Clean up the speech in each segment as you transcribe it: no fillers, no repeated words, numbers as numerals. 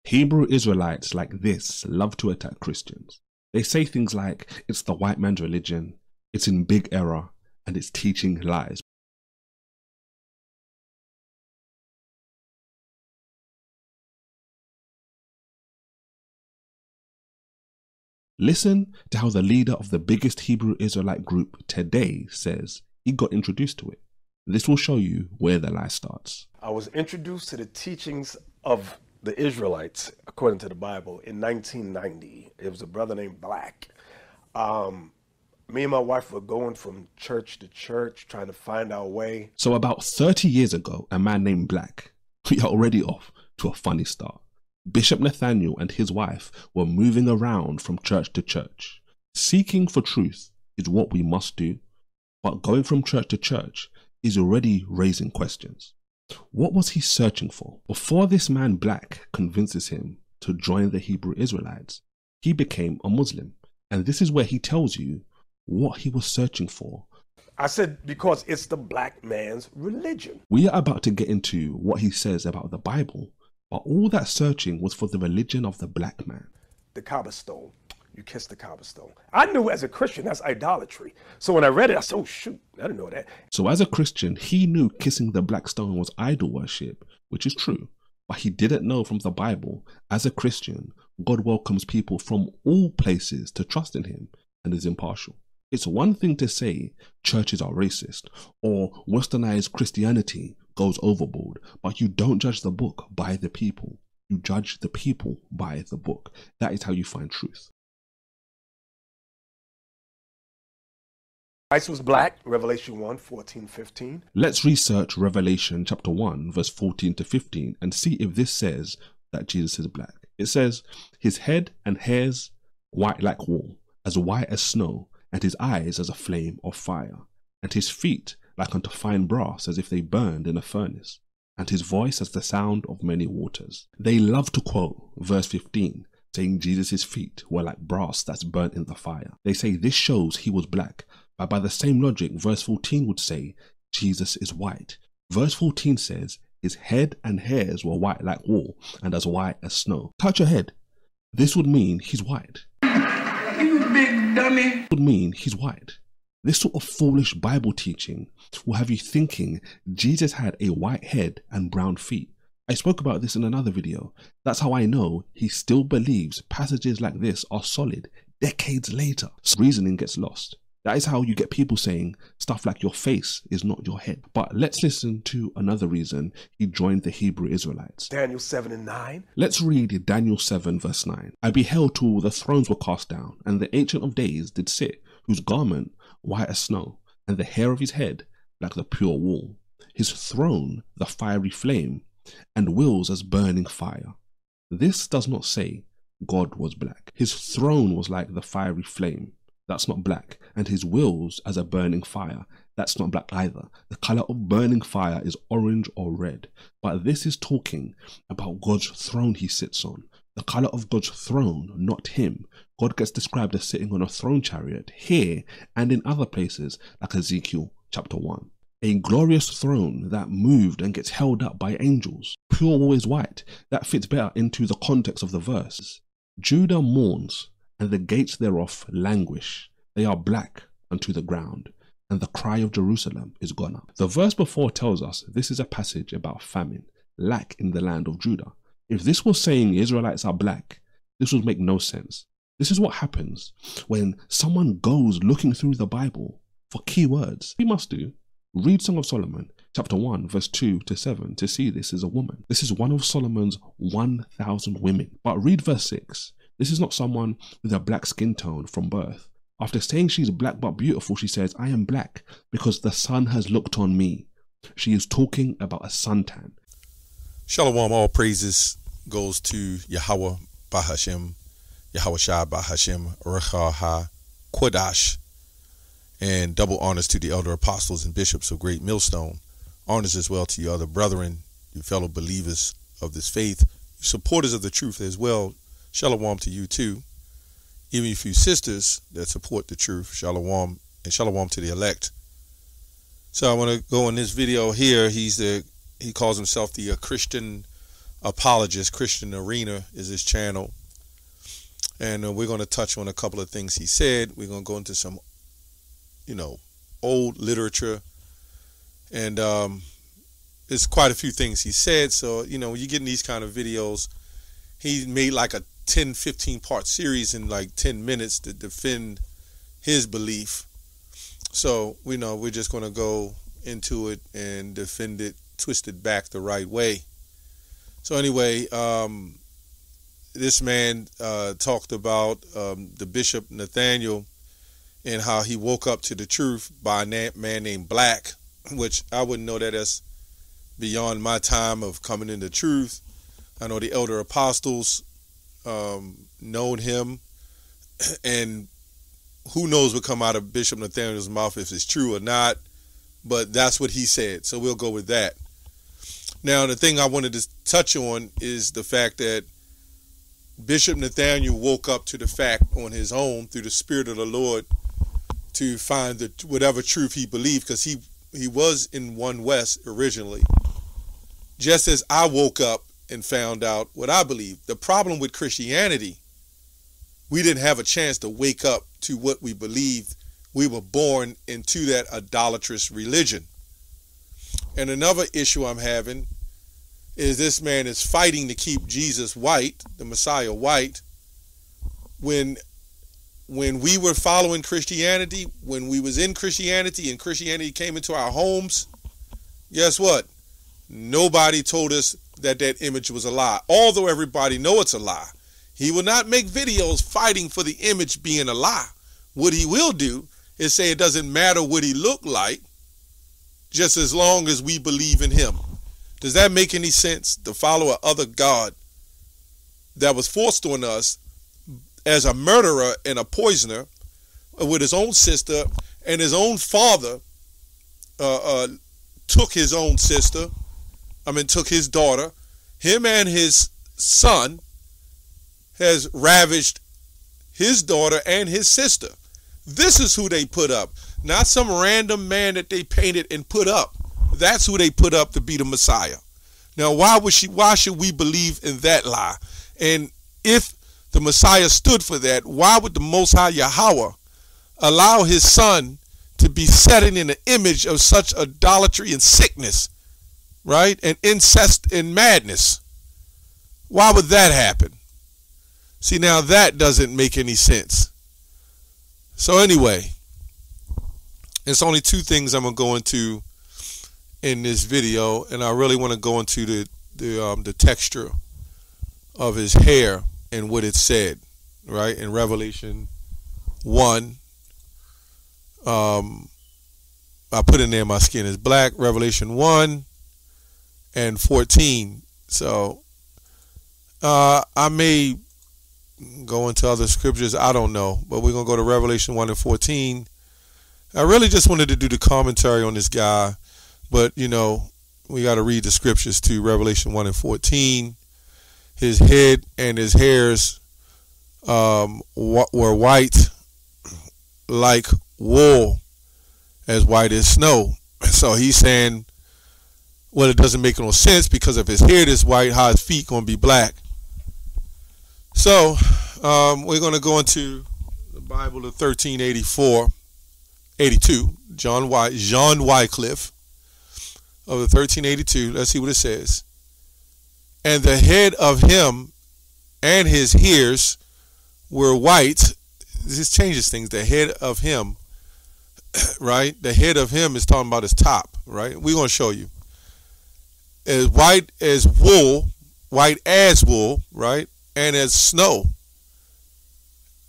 Hebrew Israelites like this love to attack Christians. They say things like, it's the white man's religion, it's in big error, and it's teaching lies. Listen to how the leader of the biggest Hebrew Israelite group today says he got introduced to it. This will show you where the lie starts. I was introduced to the teachings of the Israelites, according to the Bible, in 1990. It was a brother named Black. Me and my wife were going from church to church, trying to find our way. So about 30 years ago, a man named Black, we are already off to a funny start. Bishop Nathaniel and his wife were moving around from church to church. Seeking for truth is what we must do, but going from church to church is already raising questions. What was he searching for? Before this man Black convinces him to join the Hebrew Israelites, he became a Muslim. And this is where he tells you what he was searching for. I said, because it's the black man's religion. We are about to get into what he says about the Bible, but all that searching was for the religion of the black man. The Kaaba stone. You kiss the Kaaba stone. I knew as a Christian that's idolatry. So when I read it, I said, oh shoot, I didn't know that. So as a Christian, he knew kissing the black stone was idol worship, which is true. But he didn't know from the Bible, as a Christian, God welcomes people from all places to trust in him and is impartial. It's one thing to say churches are racist or westernized Christianity goes overboard, but you don't judge the book by the people. You judge the people by the book. That is how you find truth. Christ was black, Revelation 1, 14, 15. Let's research Revelation chapter 1, verse 14 to 15 and see if this says that Jesus is black. It says, his head and hairs white like wool, as white as snow, and his eyes as a flame of fire, and his feet like unto fine brass, as if they burned in a furnace, and his voice as the sound of many waters. They love to quote verse 15, saying Jesus' feet were like brass that's burnt in the fire. They say this shows he was black, but by the same logic, verse 14 would say Jesus is white. Verse 14 says his head and hairs were white like wool, and as white as snow. Touch your head. This would mean he's white. You big dummy. Would mean he's white. This sort of foolish Bible teaching will have you thinking Jesus had a white head and brown feet. I spoke about this in another video. That's how I know he still believes passages like this are solid decades later. Reasoning gets lost. That is how you get people saying stuff like your face is not your head. But let's listen to another reason he joined the Hebrew Israelites. Daniel 7 and 9. Let's read Daniel 7 verse 9. I beheld till the thrones were cast down, and the Ancient of Days did sit, whose garment white as snow, and the hair of his head like the pure wool. His throne the fiery flame, and wheels as burning fire. This does not say God was black. His throne was like the fiery flame. That's not black. And his wheels as a burning fire. That's not black either. The color of burning fire is orange or red. But this is talking about God's throne he sits on. The color of God's throne, not him. God gets described as sitting on a throne chariot here and in other places like Ezekiel chapter 1. A glorious throne that moved and gets held up by angels. Pure always white. That fits better into the context of the verse. Judah mourns, and the gates thereof languish. They are black unto the ground, and the cry of Jerusalem is gone up. The verse before tells us this is a passage about famine, lack in the land of Judah. If this was saying the Israelites are black, this would make no sense. This is what happens when someone goes looking through the Bible for key words. We must do. Read Song of Solomon, chapter 1, verse 2 to 7 to see this is a woman. This is one of Solomon's 1,000 women. But read verse 6. This is not someone with a black skin tone from birth. After saying she's black but beautiful, she says, I am black because the sun has looked on me. She is talking about a suntan. Shalom, all praises goes to Yahweh Bahashem, Yahweh Shai Bahashem, Recha Ha Kodash, and double honors to the elder apostles and bishops of Great Millstone. Honors as well to your other brethren, you fellow believers of this faith, supporters of the truth as well. Shalom to you too. Even a few sisters that support the truth. Shalom, and shalom to the elect. So I want to go in this video here. He calls himself the Christian apologist. Christian Arena is his channel. And we're going to touch on a couple of things he said. We're going to go into some, old literature. And there's quite a few things he said. So, when you get in these kind of videos, he made like a 10, 15 part series in like 10 minutes to defend his belief. So, we're just going to go into it and defend it, twist it back the right way. So anyway, this man talked about the Bishop Nathaniel and how he woke up to the truth by a man named Black, which I wouldn't know that as beyond my time of coming into truth. I know the elder apostles known him, and who knows what come out of Bishop Nathaniel's mouth if it's true or not, but that's what he said, so we'll go with that. Now, the thing I wanted to touch on is the fact that Bishop Nathaniel woke up to the fact on his own through the Spirit of the Lord to find whatever truth he believed, because he was in One West originally. Just as I woke up and found out what I believe. The problem with Christianity, we didn't have a chance to wake up to what we believed. We were born into that idolatrous religion. And another issue I'm having is this man is fighting to keep Jesus white, the Messiah white, when we were following Christianity, when we was in Christianity and Christianity came into our homes, guess what? Nobody told us that image was a lie, although everybody know it's a lie. He will not make videos fighting for the image being a lie. What he will do is say it doesn't matter what he looked like, just as long as we believe in him. Does that make any sense? To follow a other God that was forced on us as a murderer and a poisoner with his own sister, and his own father took his own sister, took his daughter. Him and his son has ravished his daughter and his sister. This is who they put up, not some random man that they painted and put up. That's who they put up to be the Messiah. Now, why should we believe in that lie? And if the Messiah stood for that, why would the Most High Yahweh allow his son to be setting in the image of such idolatry and sickness, right? And incest and madness? Why would that happen? See, now that doesn't make any sense. So anyway, it's only two things I'm going to go into in this video, and I really want to go into the texture of his hair and what it said, right? In Revelation 1, I put in there my skin is black, Revelation 1 and 14. So I may go into other scriptures, I don't know, but we're going to go to Revelation 1 and 14. I really just wanted to do the commentary on this guy, but we got to read the scriptures too. Revelation 1 and 14. His head and his hairs were white like wool, as white as snow. So he's saying, well, it doesn't make no sense, because if his head is white, how his feet going to be black? So we're going to go into the Bible of 82, John Wycliffe of the 1382. Let's see what it says. And the head of him and his hairs were white. This changes things. The head of him, right? The head of him is talking about his top, right? We're going to show you. As white as wool, right? And as snow.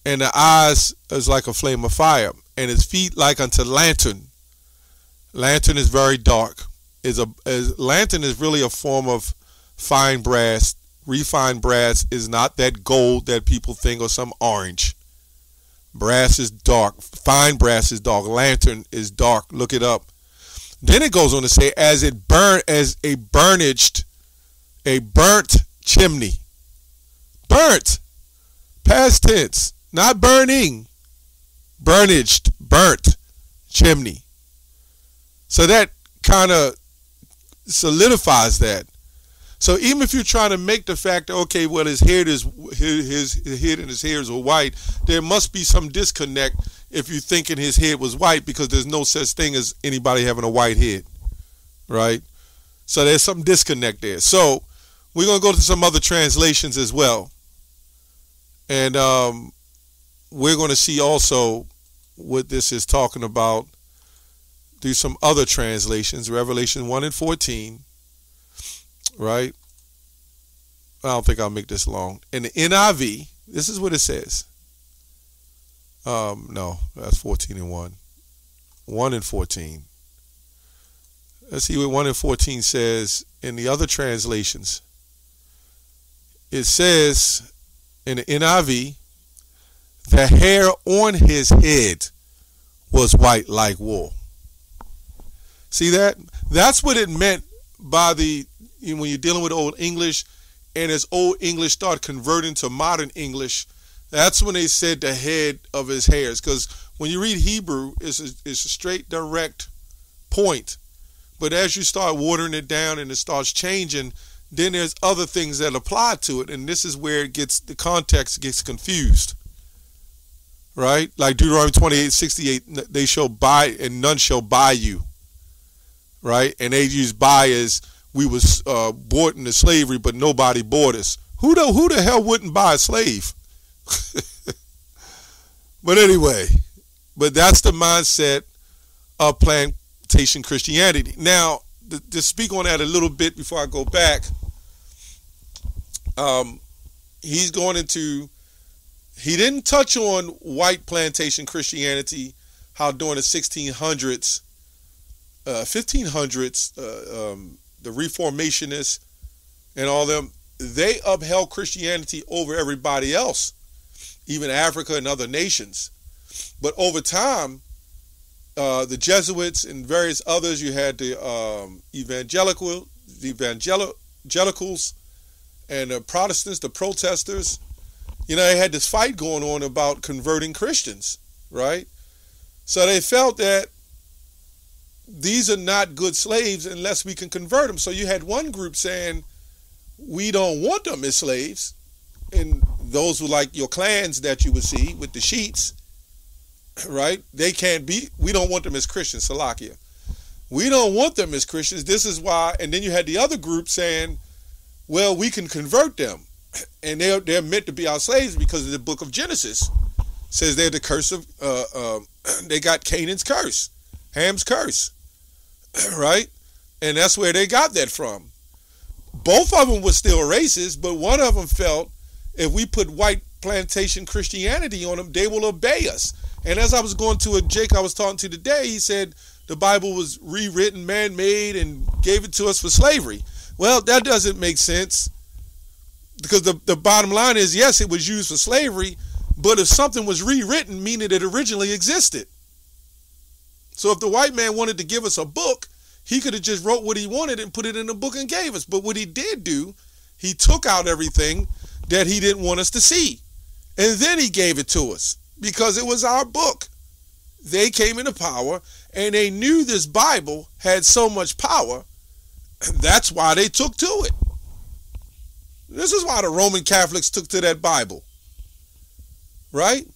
And the eyes is like a flame of fire. And his feet like unto lantern. Lantern is very dark. Lantern is really a form of fine brass. Refined brass is not that gold that people think, or some orange. Brass is dark. Fine brass is dark. Lantern is dark. Look it up. Then it goes on to say, as a burnt chimney. Burnt. Past tense. Not burning. Burnished. Burnt chimney. So that kind of solidifies that. So even if you're trying to make the fact that, okay, well, his head and his hairs are white, there must be some disconnect if you're thinking his head was white, because there's no such thing as anybody having a white head, right? So there's some disconnect there. So we're going to go to some other translations as well. And we're going to see also what this is talking about through some other translations. Revelation 1 and 14. Right? I don't think I'll make this long. In the NIV, this is what it says. No, that's 14 and 1. 1 and 14. Let's see what 1 and 14 says in the other translations. It says in the NIV, the hair on his head was white like wool. See that? That's what it meant by when you're dealing with Old English, and as Old English started converting to modern English, that's when they said the head of his hairs. Because when you read Hebrew, it's a straight, direct point. But as you start watering it down and it starts changing, then there's other things that apply to it, and this is where the context gets confused. Right? Like Deuteronomy 28:68, they shall buy and none shall buy you. Right? And they use buy as we was bought into slavery, but nobody bought us. Who the hell wouldn't buy a slave? But anyway, that's the mindset of plantation Christianity. Now, to speak on that a little bit before I go back, he didn't touch on white plantation Christianity, how during the 1600s, 1500s, the Reformationists and all them, they upheld Christianity over everybody else, even Africa and other nations. But over time, the Jesuits and various others, you had the evangelicals, and the Protestants, the protesters. They had this fight going on about converting Christians, right? So they felt that these are not good slaves unless we can convert them. So you had one group saying, we don't want them as slaves. And those were like your clans that you would see with the sheets, right? They can't be, we don't want them as Christians, Salakia. We don't want them as Christians. This is why. And then you had the other group saying, well, we can convert them. And they're meant to be our slaves because of the book of Genesis. It says they're the curse of, they got Canaan's curse, Ham's curse, right? And that's where they got that from. Both of them were still racist, but one of them felt if we put white plantation Christianity on them, they will obey us. And as I was going to a Jake I was talking to today, he said the Bible was rewritten, man-made, and gave it to us for slavery. Well, that doesn't make sense, because the bottom line is, yes, it was used for slavery, but if something was rewritten, meaning it originally existed. So if the white man wanted to give us a book, he could have just wrote what he wanted and put it in a book and gave us. But what he did do, he took out everything that he didn't want us to see. And then he gave it to us because it was our book. They came into power and they knew this Bible had so much power. That's why they took to it. This is why the Roman Catholics took to that Bible. Right?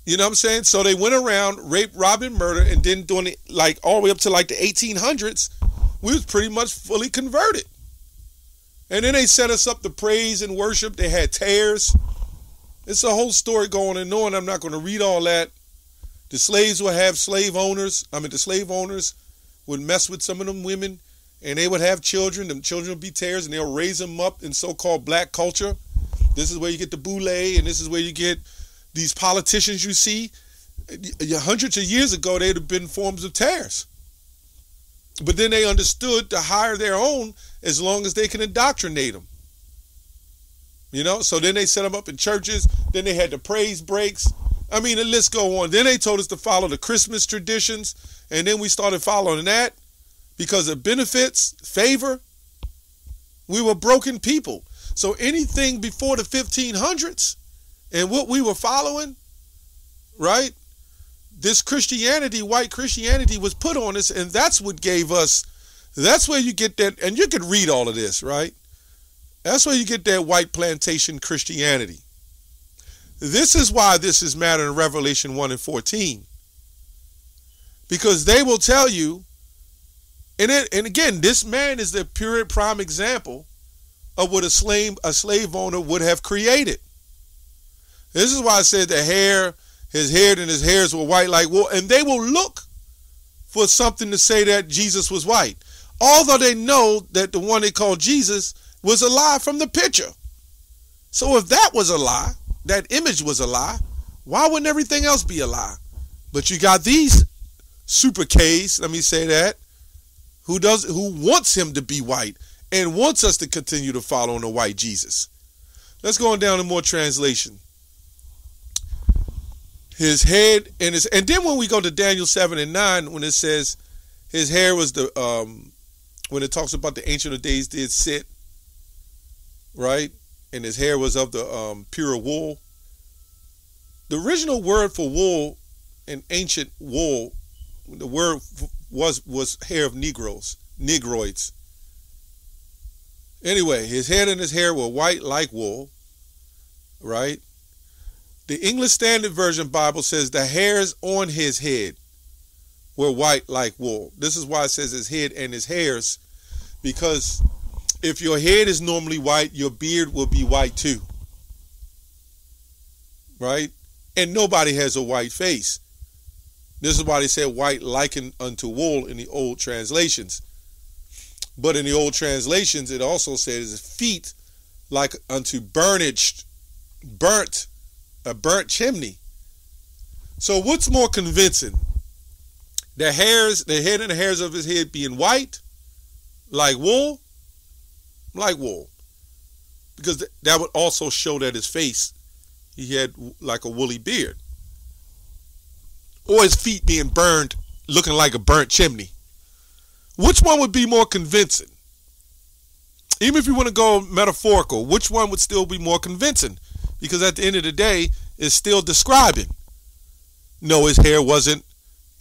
You know what I'm saying? So they went around, rape, rob, and murder, and then doing it like all the way up to like the 1800s, we was pretty much fully converted. And then they set us up to praise and worship. They had tears. It's a whole story going on. I'm not going to read all that. The slaves would have slave owners. The slave owners would mess with some of them women, and they would have children. Them children would be tares, and they'll raise them up in so-called black culture. This is where you get the boule, and this is where you get these politicians you see. Hundreds of years ago, they'd have been forms of tares. But then they understood to hire their own as long as they can indoctrinate them. So then they set them up in churches. Then they had the praise breaks. The list go on. Then they told us to follow the Christmas traditions. And then we started following that because of benefits, favor. We were broken people. So anything before the 1500s and what we were following, right? This Christianity, white Christianity, was put on us, and that's what gave us That's where you get that, and you can read all of this, right? That's where you get that white plantation Christianity. This is why this is matter in Revelation 1 and 14. Because they will tell you, and again, this man is the pure prime example of what a slave owner would have created. This is why I said his hair and his hairs were white like wool, and they will look for something to say that Jesus was white, although they know that the one they call Jesus was a lie from the picture. So if that was a lie, that image was a lie, why wouldn't everything else be a lie? But you got these super K's, let me say that, who wants him to be white and wants us to continue to follow in the white Jesus. Let's go on down to more translation. His head and then when we go to Daniel 7 and 9, when it says his hair was when it talks about the Ancient of Days did sit, right? And his hair was of the pure wool. The original word for wool in ancient wool, the word was hair of negroids. Anyway, his head and his hair were white like wool, right? The English Standard Version Bible says the hairs on his head were white like wool. This is why it says his head and his hairs, because if your head is normally white, your beard will be white too, right? And nobody has a white face. This is why they said white likened unto wool in the old translations. But in the old translations, it also says his feet like unto a burnt chimney. So what's more convincing? The head and the hairs of his head being white, like wool? Like wool. Because that would also show that his face, he had like a woolly beard. Or his feet being burned, looking like a burnt chimney. Which one would be more convincing? Even if you want to go metaphorical, which one would still be more convincing? Because at the end of the day, it's still describing. No, his hair wasn't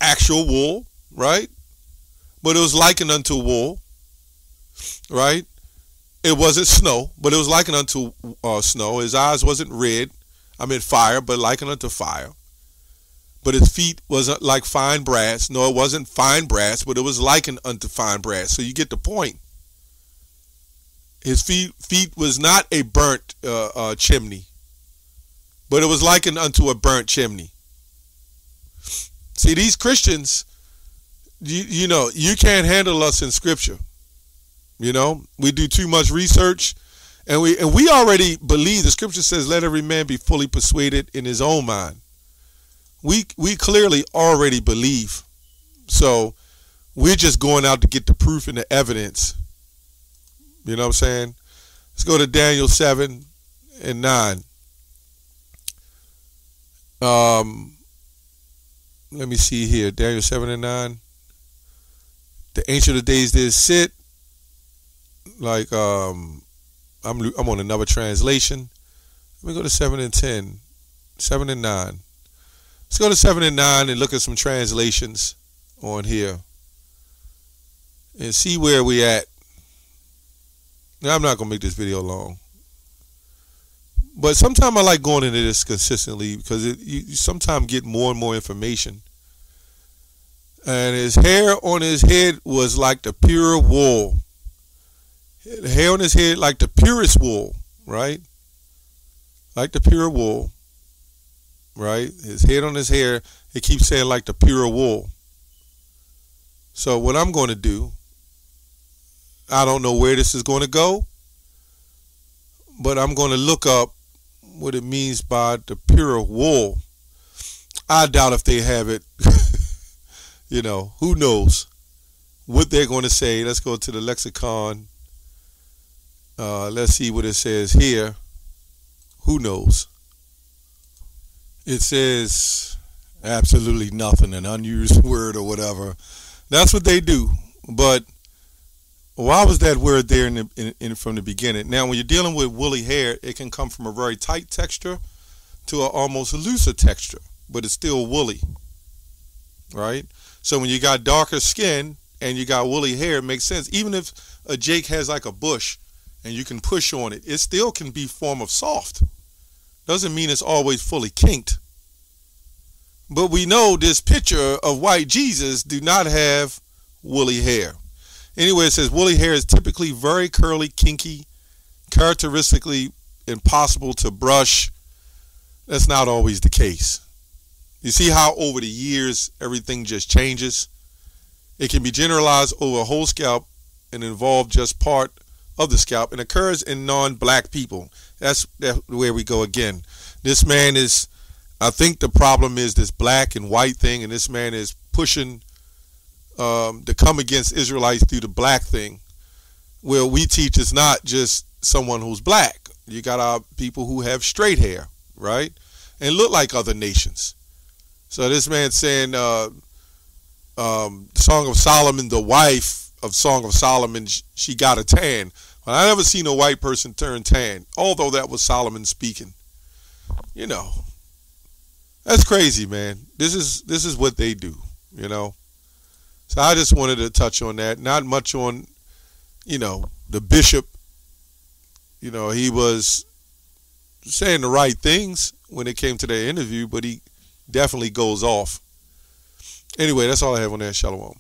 actual wool, right? But it was likened unto wool, right? It wasn't snow, but it was likened unto snow. His eyes wasn't red, fire, but likened unto fire. But his feet wasn't like fine brass. No, it wasn't fine brass, but it was likened unto fine brass. So you get the point. His feet was not a burnt chimney, but it was likened unto a burnt chimney. See, these Christians, you know, you can't handle us in Scripture. You know, we do too much research, and we already believe. The Scripture says, "Let every man be fully persuaded in his own mind." We clearly already believe, so we're just going out to get the proof and the evidence. You know what I'm saying? Let's go to Daniel 7 and 9. Let me see here. Daniel 7 and 9. The Ancient of Days did sit. Like I'm on another translation. Let me go to 7 and 10. 7 and 9. Let's go to 7 and 9 and look at some translations on here and see where we at. Now, I'm not going to make this video long, but sometimes I like going into this consistently because you sometimes get more and more information. And his hair on his head was like the pure wool. The hair on his head like the purest wool, right? Like the pure wool. Right? His head on his hair, it keeps saying like the pure wool. So what I'm going to do, I don't know where this is going to go, but I'm going to look up what it means by the pure wool. I doubt if they have it. You know, who knows what they're going to say. Let's go to the lexicon. Let's see what it says here. Who knows? It says absolutely nothing, an unused word or whatever. That's what they do. But why was that word there from the beginning? Now, when you're dealing with woolly hair, it can come from a very tight texture to an almost looser texture, but it's still woolly, right? So when you got darker skin and you got woolly hair, it makes sense. Even if a Jake has like a bush and you can push on it, it still can be form of soft. Doesn't mean it's always fully kinked. But we know this picture of white Jesus do not have woolly hair. Anyway, it says woolly hair is typically very curly, kinky, characteristically impossible to brush. That's not always the case. You see how over the years everything just changes? It can be generalized over a whole scalp and involve just part of the scalp, and occurs in non-black people. That's where we go again. This man is, I think the problem is this black and white thing, and this man is pushing to come against Israelites through the black thing. Well, we teach it's not just someone who's black. You got our people who have straight hair, right? And look like other nations. So this man saying, Song of Solomon, the wife of Song of Solomon, she got a tan. Well, I never seen a white person turn tan, although that was Solomon speaking. You know, that's crazy, man. This is what they do, you know. So I just wanted to touch on that. Not much on, you know, the bishop. You know, he was saying the right things when it came to their interview, but he definitely goes off. Anyway, that's all I have on that. Shalom.